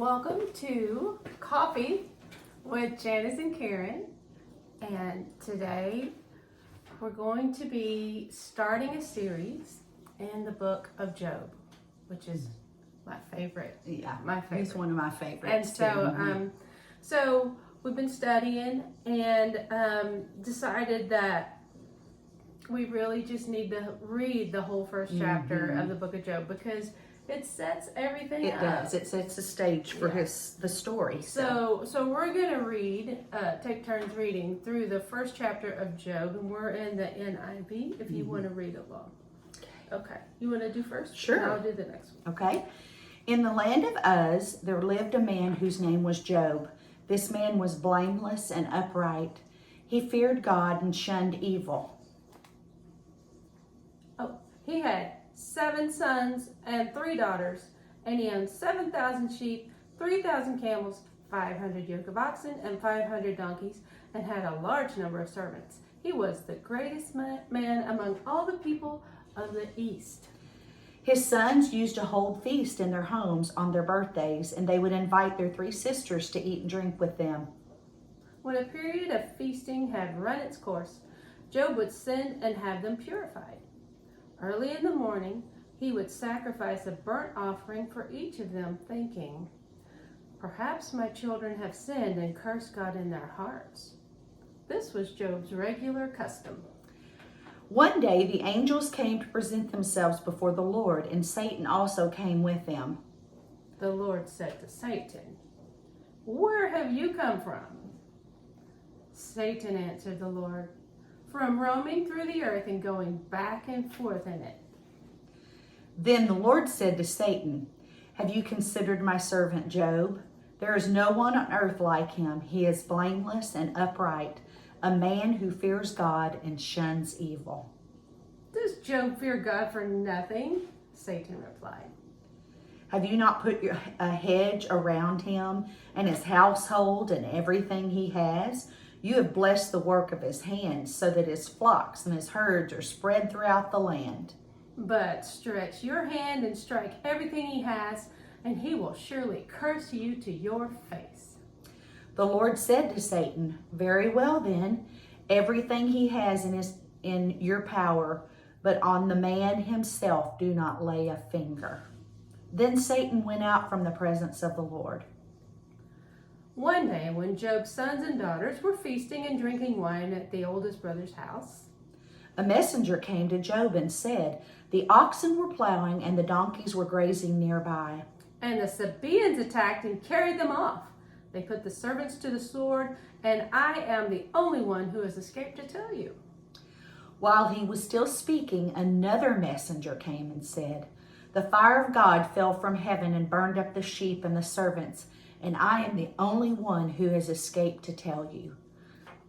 Welcome to Coffee with Janis and Karen. And today we're going to be starting a series in the book of Job, which is my favorite. Yeah, my favorite. He's one of my favorites. And so, so we've been studying and decided that we really just need to read the whole first chapter of the book of Job because it sets everything up. It does. It sets the stage for the story. So we're going to read, take turns reading through the first chapter of Job, and we're in the NIV if you want to read along. Okay. You want to do first? Sure. And I'll do the next one. Okay. In the land of Uz, there lived a man whose name was Job. This man was blameless and upright. He feared God and shunned evil. Oh, he had 7 sons and 3 daughters, and he owned 7,000 sheep, 3,000 camels, 500 yoke of oxen, and 500 donkeys, and had a large number of servants. He was the greatest man among all the people of the East. His sons used to hold feast in their homes on their birthdays, and they would invite their 3 sisters to eat and drink with them. When a period of feasting had run its course, Job would send and have them purified. Early in the morning, he would sacrifice a burnt offering for each of them, thinking, "Perhaps my children have sinned and cursed God in their hearts." This was Job's regular custom. One day the angels came to present themselves before the Lord, and Satan also came with them. The Lord said to Satan, "Where have you come from?" Satan answered the Lord, "From roaming through the earth and going back and forth in it." Then the Lord said to Satan, "Have you considered my servant Job? There is no one on earth like him. He is blameless and upright, a man who fears God and shuns evil." "Does Job fear God for nothing?" Satan replied. "Have you not put a hedge around him and his household and everything he has? You have blessed the work of his hands, so that his flocks and his herds are spread throughout the land. But stretch your hand and strike everything he has, and he will surely curse you to your face." The Lord said to Satan, "Very well then, everything he has is in your power, but on the man himself do not lay a finger." Then Satan went out from the presence of the Lord. One day, when Job's sons and daughters were feasting and drinking wine at the oldest brother's house, a messenger came to Job and said, "The oxen were plowing and the donkeys were grazing nearby, and the Sabaeans attacked and carried them off. They put the servants to the sword, and I am the only one who has escaped to tell you." While he was still speaking, another messenger came and said, "The fire of God fell from heaven and burned up the sheep and the servants, and I am the only one who has escaped to tell you."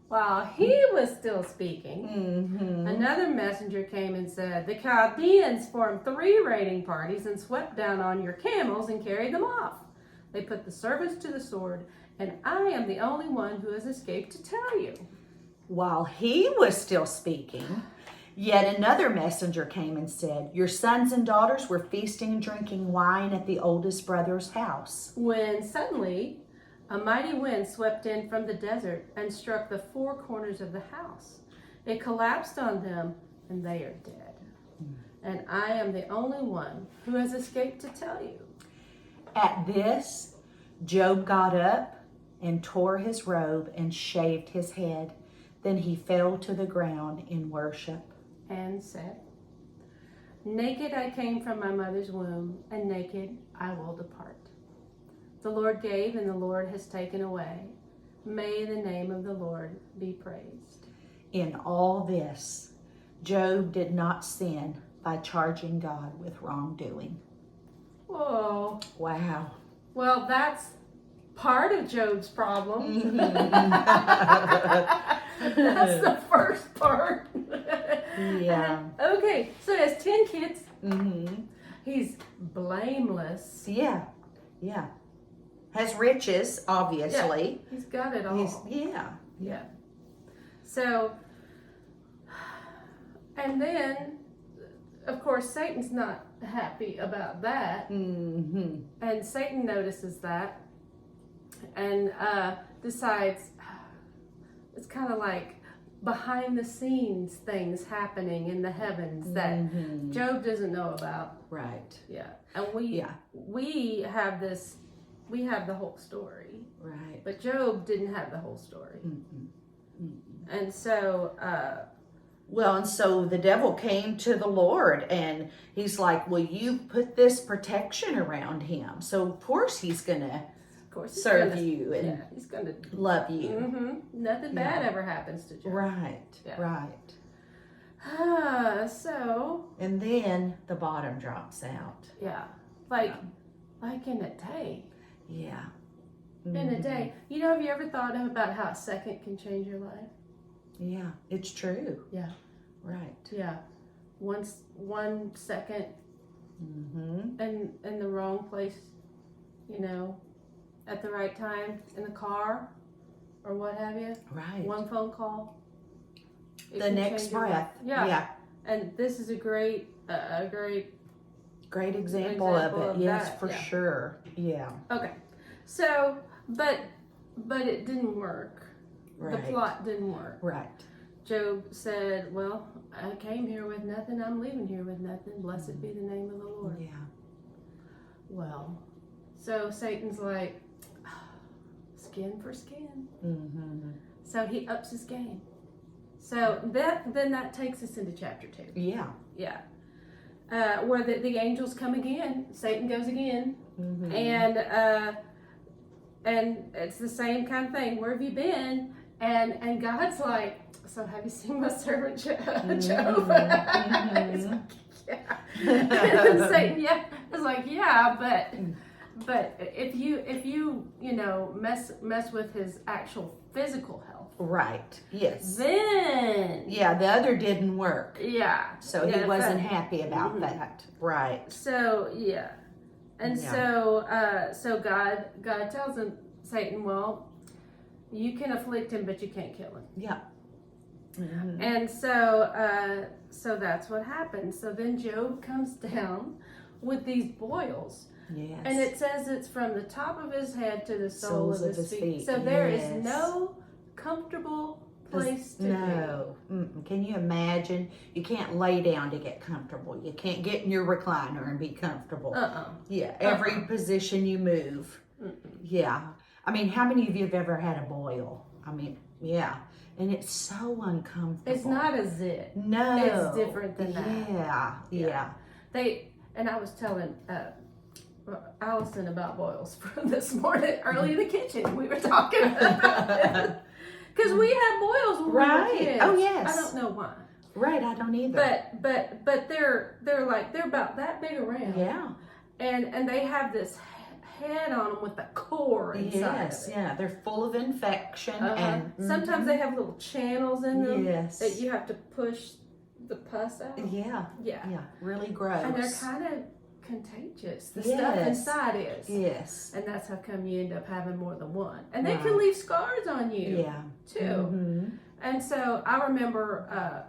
While he was still speaking, another messenger came and said, "The Chaldeans formed 3 raiding parties and swept down on your camels and carried them off. They put the servants to the sword, and I am the only one who has escaped to tell you." While he was still speaking, yet another messenger came and said, "Your sons and daughters were feasting and drinking wine at the oldest brother's house." When suddenly a mighty wind swept in from the desert and struck the 4 corners of the house. It collapsed on them, and they are dead. And I am the only one who has escaped to tell you. At this, Job got up and tore his robe and shaved his head. Then he fell to the ground in worship And said, "Naked I came from my mother's womb, and naked I will depart. The Lord gave, and the Lord has taken away. May the name of the Lord be praised." In all this, Job did not sin by charging God with wrongdoing. Whoa. Wow. Well, that's part of Job's problem. That's the first part. Yeah. Okay, so he has 10 kids. He's blameless. Yeah. Has riches, obviously. He's got it all. So, and then of course, Satan's not happy about that. Mm-hmm. And Satan notices that and decides it's kind of like behind the scenes things happening in the heavens that Job doesn't know about. Right. Yeah. And we have the whole story. Right. But Job didn't have the whole story. And so and so the devil came to the Lord and he's like, well, you put this protection around him. So of course he's gonna serve you and he's gonna love you. Nothing bad ever happens to Job. Right. So and then the bottom drops out. Yeah. Like in a day. Yeah. In a day. You know, have you ever thought about how a second can change your life? Yeah, it's true. Yeah. Right. Yeah. One second in the wrong place, you know, at the right time in the car or what have you. Right. One phone call. The next breath. Yeah. And this is a great example of it. Yes, that. for sure. Yeah. Okay. So, but it didn't work. Right. The plot didn't work. Right. Job said, well, I came here with nothing. I'm leaving here with nothing. Blessed be the name of the Lord. Yeah. Well, so Satan's like, skin for skin. So he ups his game. So then that takes us into chapter 2. Yeah. Yeah. Where the angels come again. Satan goes again. And it's the same kind of thing. Where have you been? And God's like, so have you seen my servant Job? He's like, yeah. And then Satan, is like, yeah, but if you mess with his actual physical health, right? Yes. Then the other didn't work. Yeah. So he wasn't happy about that. Right. So and so God tells him, Satan, well, you can afflict him, but you can't kill him. Yeah. And so that's what happened. So then Job comes down with these boils. Yes. And it says it's from the top of his head to the soles of his feet. So there is no comfortable place to be. Can you imagine? You can't lay down to get comfortable. You can't get in your recliner and be comfortable. Yeah, every position you move. Yeah. I mean, how many of you have ever had a boil? I mean, yeah. And it's so uncomfortable. It's not a zit. No. It's different than that. Yeah. And I was telling Allison about boils from this morning early in the kitchen. We were talking about it. Because we had boils when we were kids. Oh, yes. I don't know why. Right, I don't either. But they're about that big around. Yeah. And they have this head on them with the core inside of it. Yeah, they're full of infection and sometimes they have little channels in them that you have to push the pus out. Yeah, really gross. And they're kind of contagious. The stuff inside is. Yes. And that's how come you end up having more than one. And they can leave scars on you too. And so I remember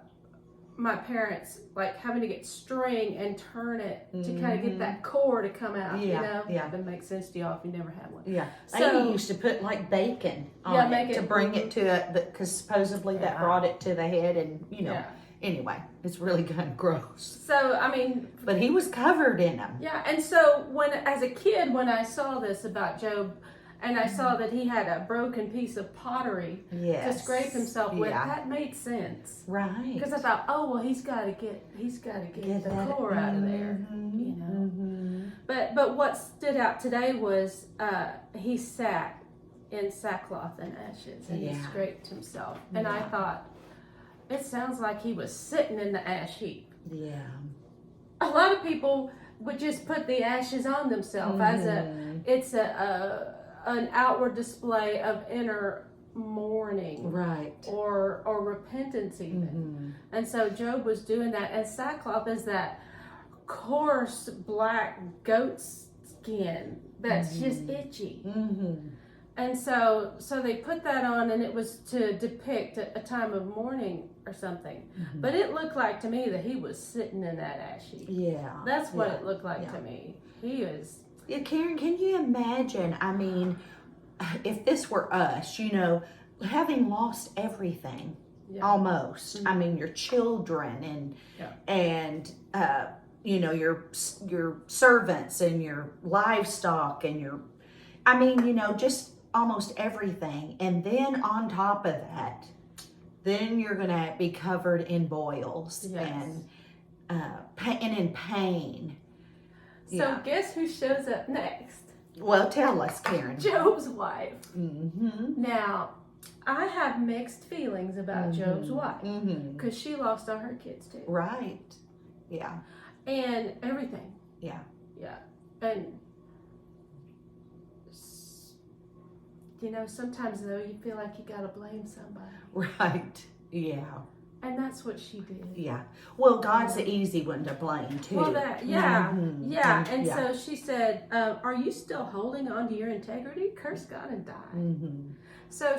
my parents like having to get string and turn it to kind of get that core to come out. You know, that makes sense to y'all if you never had one. Yeah, so they used to put like bacon on it to bring it to it, because supposedly that brought it to the head, and anyway, it's really kind of gross. So I mean, but he was covered in them. Yeah, and so as a kid, when I saw this about Job, and I saw that he had a broken piece of pottery to scrape himself with, that made sense. Right. Because I thought, oh well, he's got to get the core out of there, you know. But what stood out today was he sat in sackcloth and ashes, and he scraped himself, and I thought, it sounds like he was sitting in the ash heap. Yeah. A lot of people would just put the ashes on themselves as an outward display of inner mourning, right, or repentance even. And so Job was doing that, and sackcloth is that coarse black goat skin that's just itchy. And so they put that on, and it was to depict a time of mourning or something. Mm-hmm. But it looked like to me that he was sitting in that ash heap. Yeah. That's what it looked like to me. He was. Yeah, Karen, can you imagine? I mean, if this were us, you know, having lost everything, almost. I mean, your children and you know, your servants and your livestock and your, I mean, you know, just almost everything. And then on top of that, then you're going to be covered in boils and in pain. So guess who shows up next? Well, tell us, Karen. Job's wife. Mm-hmm. Now, I have mixed feelings about Job's wife because she lost all her kids too. Right. Yeah. And everything. Yeah. Yeah. And, you know, sometimes though you feel like you got to blame somebody. Right. Yeah. And that's what she did. Yeah. Well, God's the easy one to blame too. Well, And so she said, "Are you still holding on to your integrity? Curse God and die." So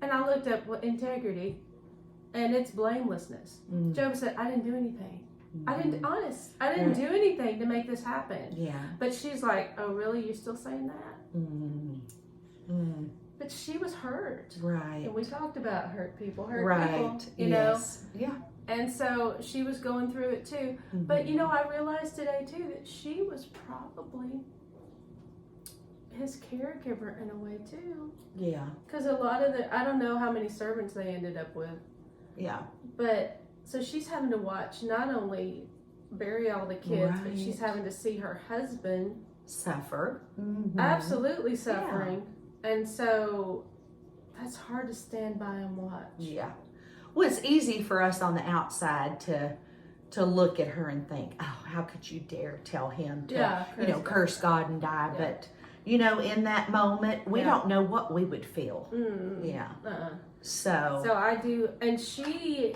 and I looked up what integrity, and it's blamelessness. Job said, "I didn't do anything. I didn't do anything to make this happen." Yeah. But she's like, "Oh, really? You're still saying that?" But she was hurt. Right. And we talked about hurt people, you know? Yeah. And so she was going through it too. But, you know, I realized today too that she was probably his caregiver in a way too. Yeah. Because a lot of I don't know how many servants they ended up with. Yeah. But, so she's having to watch not only bury all the kids, but she's having to see her husband suffer. Absolutely suffering. Yeah. And so that's hard to stand by and watch. Yeah. Well, it's easy for us on the outside to look at her and think, oh, how could you dare tell him to, curse God and die? Yeah. But, you know, in that moment, we don't know what we would feel. Yeah. So I do. And she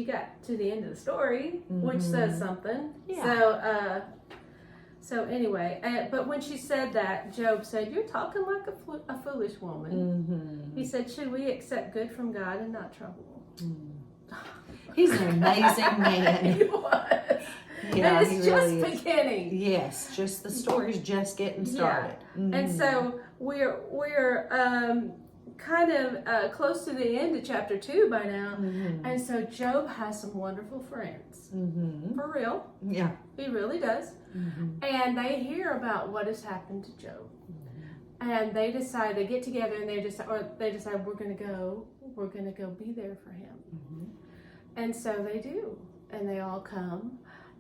got to the end of the story, which says something. Yeah. So anyway, but when she said that, Job said, "You're talking like a foolish woman." He said, "Should we accept good from God and not trouble?" He's an amazing man. He was. Yeah, and it's he just really beginning. Yes, just the story's just getting started. Yeah. And so we're kind of close to the end of chapter 2 by now. And so Job has some wonderful friends. For real. Yeah. He really does. And they hear about what has happened to Job. And they get together and they decide we're going to go be there for him. And so they do. And they all come.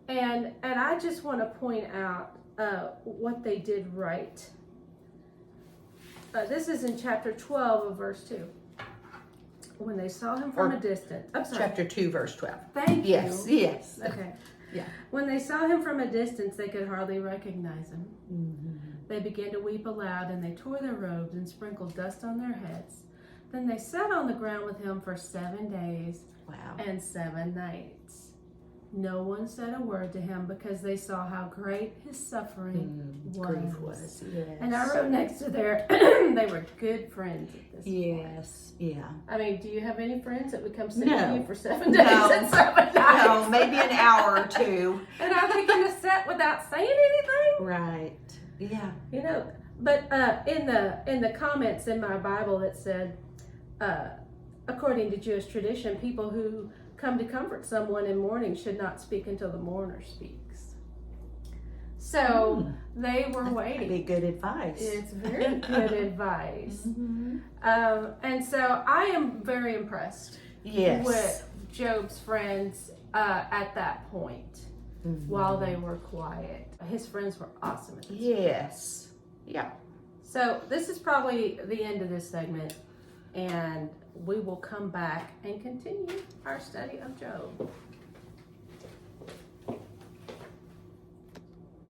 And I just want to point out what they did right. This is in chapter 12 of verse 2. When they saw him from a distance. I'm sorry. Chapter 2, verse 12. Thank you. Yes. Okay. Yeah. When they saw him from a distance, they could hardly recognize him. They began to weep aloud, and they tore their robes and sprinkled dust on their heads. Then they sat on the ground with him for 7 days and 7 nights. No one said a word to him because they saw how great his suffering was. Yes. And I wrote next to there, they were good friends at this point. Yes, yeah. I mean, do you have any friends that would come sit with you for 7 days and 7 nights? No, maybe an hour or two. And are they going to sit without saying anything? Right. Yeah. You know, but in the comments in my Bible it said, according to Jewish tradition, people who come to comfort someone in mourning should not speak until the mourner speaks. So they were waiting. That'd be good advice. It's very good advice. And so I am very impressed with Job's friends at that point while they were quiet. His friends were awesome. Yes. Yeah. So this is probably the end of this segment, and we will come back and continue our study of Job.